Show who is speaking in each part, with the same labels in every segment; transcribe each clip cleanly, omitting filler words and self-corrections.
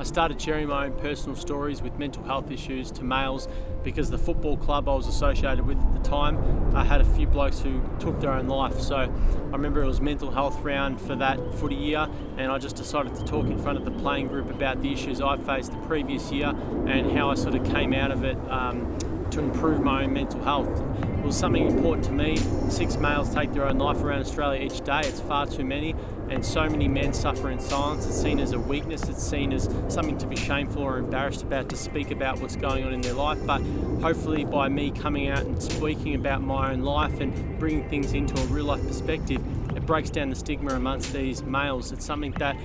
Speaker 1: started sharing my own personal stories with mental health issues to males because the football club I was associated with at the time had a few blokes who took their own life. So I remember it was mental health round for that footy year, and I just decided to talk in front of the playing group about the issues I faced the previous year and how I sort of came out of it to improve my own mental health. It was something important to me. 6 males take their own life around Australia each day. It's far too many, and so many men suffer in silence. It's seen as a weakness. It's seen as something to be shameful or embarrassed about, to speak about what's going on in their life. But hopefully by me coming out and speaking about my own life and bringing things into a real life perspective, it breaks down the stigma amongst these males. It's something that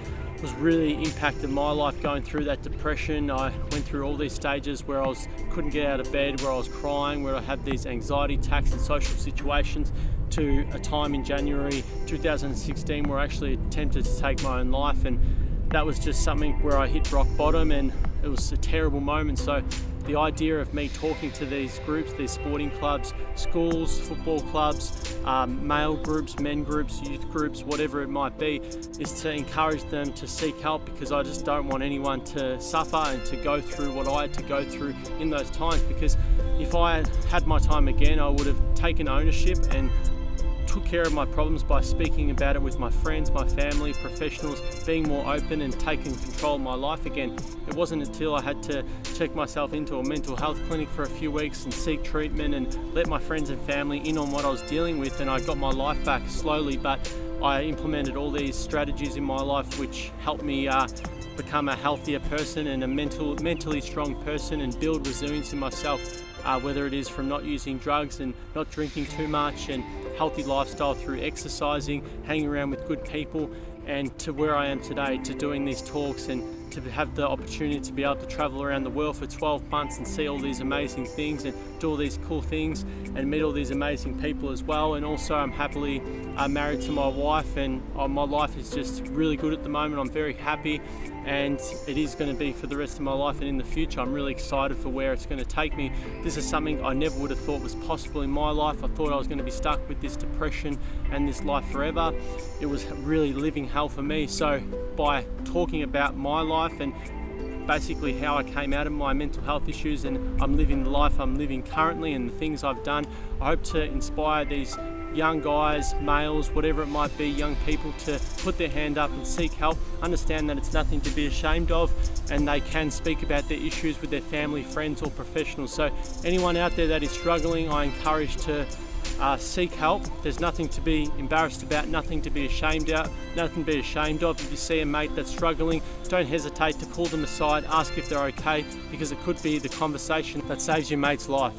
Speaker 1: was really impacted my life going through that depression. I went through all these stages where I couldn't get out of bed, where I was crying, where I had these anxiety attacks in social situations, to a time in January 2016 where I actually attempted to take my own life, and that was just something where I hit rock bottom, and it was a terrible moment. So the idea of me talking to these groups, these sporting clubs, schools, football clubs, male groups, men groups, youth groups, whatever it might be, is to encourage them to seek help, because I just don't want anyone to suffer and to go through what I had to go through in those times. Because if I had my time again, I would have taken ownership and took care of my problems by speaking about it with my friends, my family, professionals, being more open and taking control of my life again. It wasn't until I had to check myself into a mental health clinic for a few weeks and seek treatment and let my friends and family in on what I was dealing with, and I got my life back slowly. But I implemented all these strategies in my life which helped me become a healthier person and a mentally strong person, and build resilience in myself, whether it is from not using drugs and not drinking too much, and healthy lifestyle through exercising, hanging around with good people, and to where I am today, to doing these talks and to have the opportunity to be able to travel around the world for 12 months and see all these amazing things and do all these cool things and meet all these amazing people as well. And also I'm happily married to my wife, and my life is just really good at the moment. I'm very happy, and it is going to be for the rest of my life and in the future. I'm really excited for where it's going to take me. This is something I never would have thought was possible in my life. I thought I was going to be stuck with this depression and this life forever. It was really living hell for me. So by talking about my life and basically how I came out of my mental health issues, and I'm living the life I'm living currently and the things I've done, I hope to inspire these young guys, males, whatever it might be, young people, to put their hand up and seek help, understand that it's nothing to be ashamed of, and they can speak about their issues with their family, friends or professionals. So anyone out there that is struggling, I encourage to seek help. There's nothing to be embarrassed about, nothing to be ashamed of. If you see a mate that's struggling, don't hesitate to pull them aside, ask if they're okay, because it could be the conversation that saves your mate's life.